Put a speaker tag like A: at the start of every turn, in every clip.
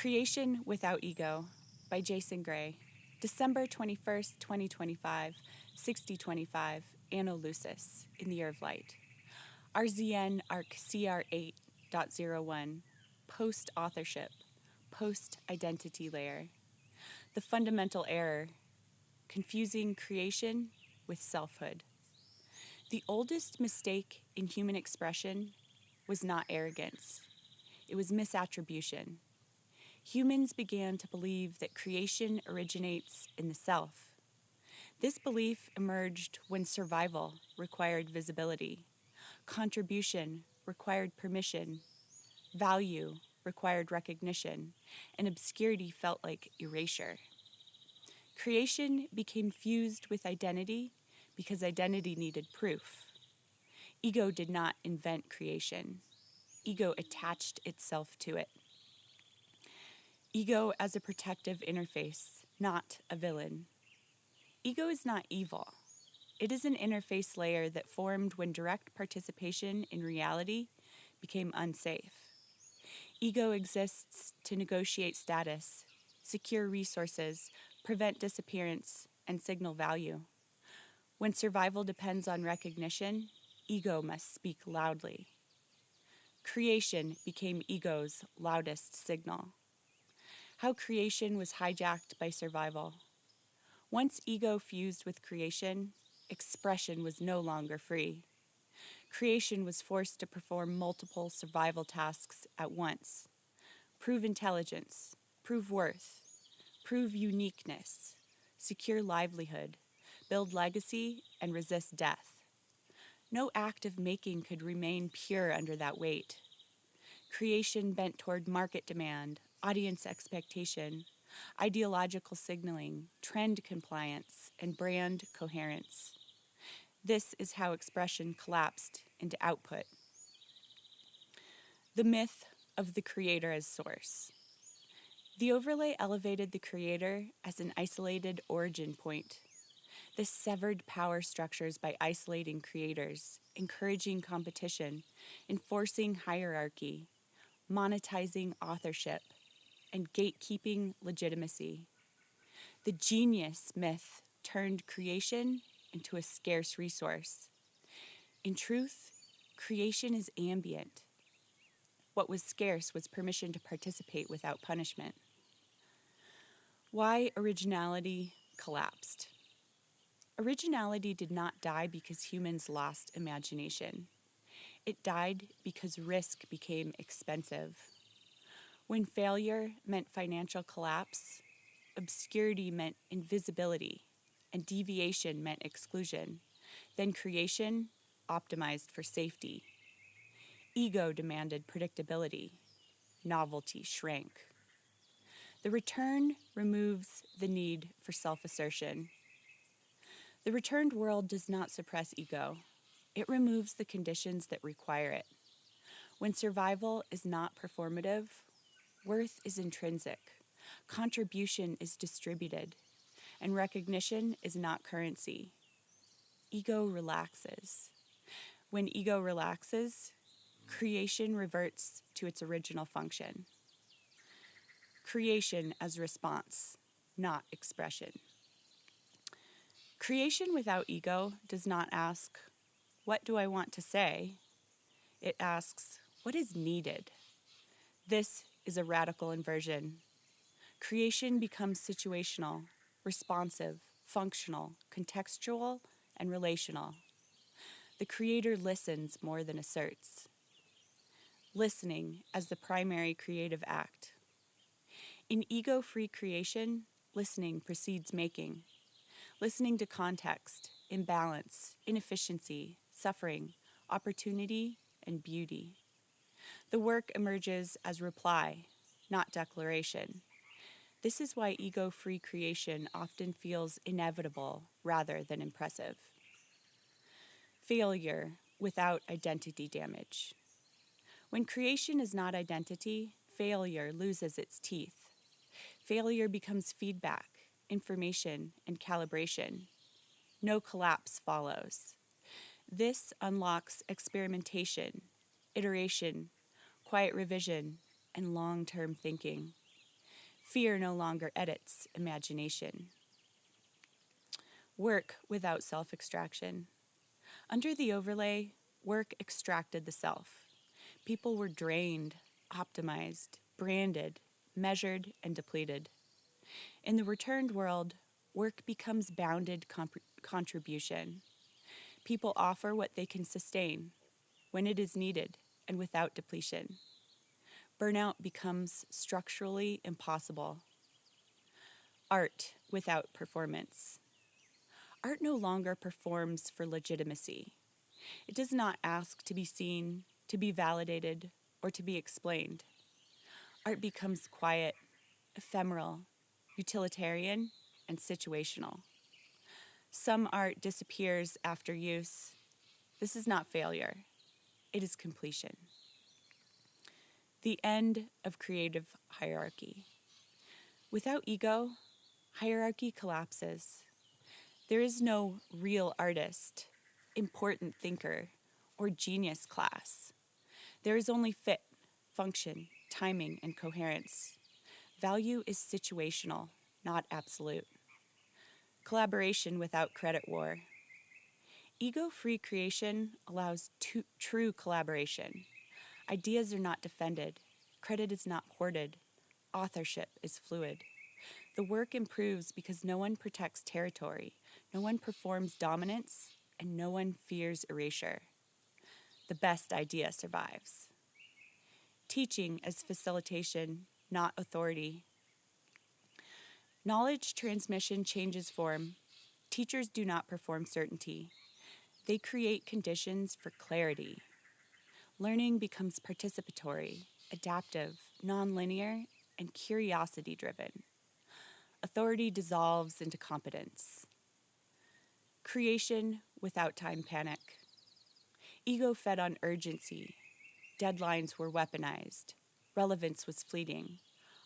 A: Creation Without Ego by Jason Gray, December 21st, 2025, 6025, Anno Lucis, in the Year of Light. RZN ARC CR8.01, post-authorship, post-identity layer. The fundamental error, confusing creation with selfhood. The oldest mistake in human expression was not arrogance. It was misattribution. Humans began to believe that creation originates in the self. This belief emerged when survival required visibility, contribution required permission, value required recognition, and obscurity felt like erasure. Creation became fused with identity because identity needed proof. Ego did not invent creation. Ego attached itself to it. Ego as a protective interface, not a villain. Ego is not evil. It is an interface layer that formed when direct participation in reality became unsafe. Ego exists to negotiate status, secure resources, prevent disappearance, and signal value. When survival depends on recognition, ego must speak loudly. Creation became ego's loudest signal. How creation was hijacked by survival. Once ego fused with creation, expression was no longer free. Creation was forced to perform multiple survival tasks at once. Prove intelligence, prove worth, prove uniqueness, secure livelihood, build legacy, and resist death. No act of making could remain pure under that weight. Creation bent toward market demand, audience expectation, ideological signaling, trend compliance, and brand coherence. This is how expression collapsed into output. The myth of the creator as source. The overlay elevated the creator as an isolated origin point. This severed power structures by isolating creators, encouraging competition, enforcing hierarchy, monetizing authorship, and gatekeeping legitimacy. The genius myth turned creation into a scarce resource. In truth, creation is ambient. What was scarce was permission to participate without punishment. Why originality collapsed. Originality did not die because humans lost imagination. It died because risk became expensive. When failure meant financial collapse, obscurity meant invisibility, and deviation meant exclusion, then creation optimized for safety. Ego demanded predictability. Novelty shrank. The return removes the need for self-assertion. The returned world does not suppress ego. It removes the conditions that require it. When survival is not performative, worth is intrinsic, contribution is distributed, and recognition is not currency. Ego relaxes. When ego relaxes, creation reverts to its original function. Creation as response, not expression. Creation without ego does not ask, what do I want to say? It asks, what is needed? This is a radical inversion. Creation becomes situational, responsive, functional, contextual, and relational. The creator listens more than asserts. Listening as the primary creative act. In ego-free creation, listening precedes making. Listening to context, imbalance, inefficiency, suffering, opportunity, and beauty. The work emerges as reply, not declaration. This is why ego-free creation often feels inevitable rather than impressive. Failure without identity damage. When creation is not identity, failure loses its teeth. Failure becomes feedback, information, and calibration. No collapse follows. This unlocks experimentation, iteration, quiet revision, and long-term thinking. Fear no longer edits imagination. Work without self-extraction. Under the overlay, work extracted the self. People were drained, optimized, branded, measured, and depleted. In the returned world, work becomes bounded contribution. People offer what they can sustain, when it is needed, and without depletion. Burnout becomes structurally impossible. Art without performance. Art no longer performs for legitimacy. It does not ask to be seen, to be validated, or to be explained. Art becomes quiet, ephemeral, utilitarian, and situational. Some art disappears after use. This is not failure. It is completion. The end of creative hierarchy. Without ego, hierarchy collapses. There is no real artist, important thinker, or genius class. There is only fit, function, timing, and coherence. Value is situational, not absolute. Collaboration without credit war. Ego-free creation allows true collaboration. Ideas are not defended. Credit is not hoarded. Authorship is fluid. The work improves because no one protects territory, no one performs dominance, and no one fears erasure. The best idea survives. Teaching as facilitation, not authority. Knowledge transmission changes form. Teachers do not perform certainty. They create conditions for clarity. Learning becomes participatory, adaptive, nonlinear, and curiosity-driven. Authority dissolves into competence. Creation without time panic. Ego fed on urgency. Deadlines were weaponized. Relevance was fleeting.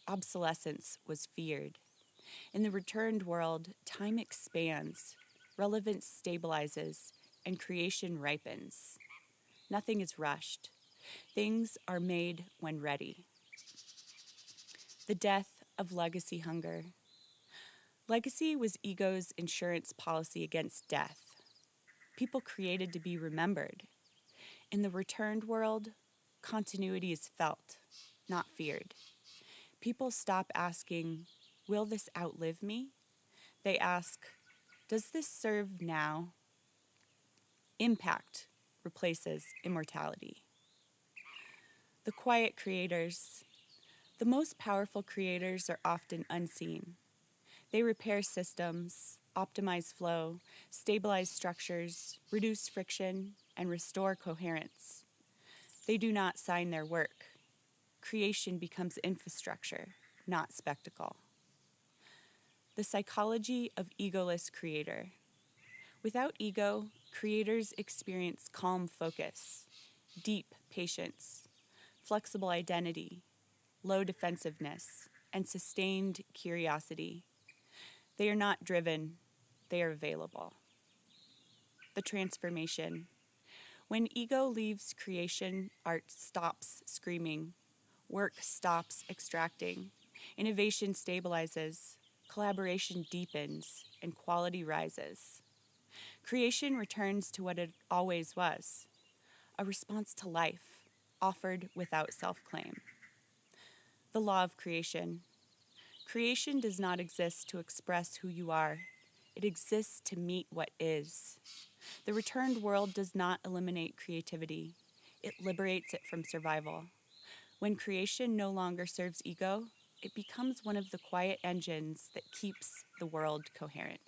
A: Obsolescence was feared. In the returned world, time expands. Relevance stabilizes, and creation ripens. Nothing is rushed. Things are made when ready. The death of legacy hunger. Legacy was ego's insurance policy against death. People created to be remembered. In the returned world, continuity is felt, not feared. People stop asking, will this outlive me? They ask, does this serve now? Impact replaces immortality. The quiet creators. The most powerful creators are often unseen. They repair systems, optimize flow, stabilize structures, reduce friction, and restore coherence. They do not sign their work. Creation becomes infrastructure, not spectacle. The psychology of egoless creator. Without ego, creators experience calm focus, deep patience, flexible identity, low defensiveness, and sustained curiosity. They are not driven, they are available. The transformation. When ego leaves creation, art stops screaming, work stops extracting, innovation stabilizes, collaboration deepens, and quality rises. Creation returns to what it always was, a response to life, offered without self-claim. The law of creation. Creation does not exist to express who you are. It exists to meet what is. The returned world does not eliminate creativity. It liberates it from survival. When creation no longer serves ego, it becomes one of the quiet engines that keeps the world coherent.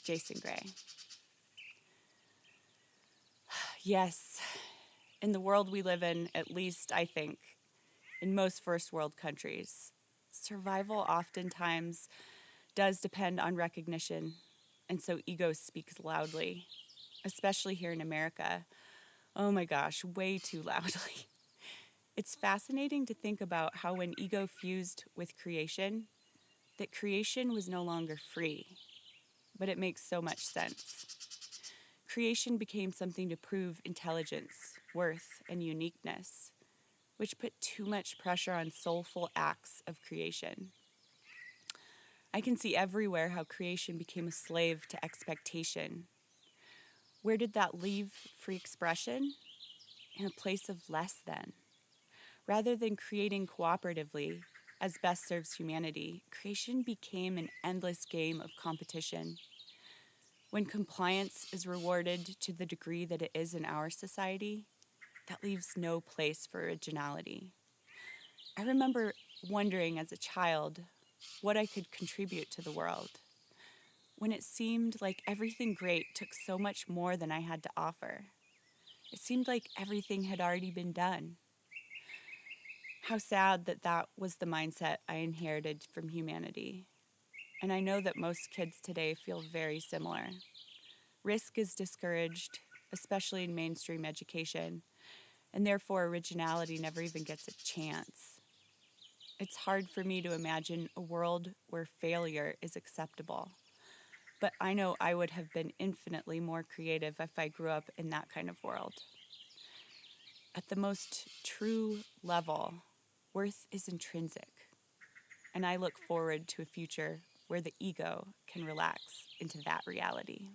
A: Jason Gray. Yes, in the world we live in, at least I think, in most first world countries, survival oftentimes does depend on recognition, and so ego speaks loudly, especially here in America. Oh my gosh, way too loudly. It's fascinating to think about how when ego fused with creation, that creation was no longer free, but it makes so much sense. Creation became something to prove intelligence, worth, and uniqueness. which put too much pressure on soulful acts of creation. I can see everywhere how creation became a slave to expectation. Where did that leave free expression? In a place of less than. Rather than creating cooperatively, as best serves humanity, creation became an endless game of competition. When compliance is rewarded to the degree that it is in our society, that leaves no place for originality. I remember wondering as a child what I could contribute to the world, when it seemed like everything great took so much more than I had to offer. It seemed like everything had already been done. How sad that that was the mindset I inherited from humanity. And I know that most kids today feel very similar. Risk is discouraged, especially in mainstream education, and therefore originality never even gets a chance. It's hard for me to imagine a world where failure is acceptable, but I know I would have been infinitely more creative if I grew up in that kind of world. At the most true level, worth is intrinsic, and I look forward to a future where the ego can relax into that reality.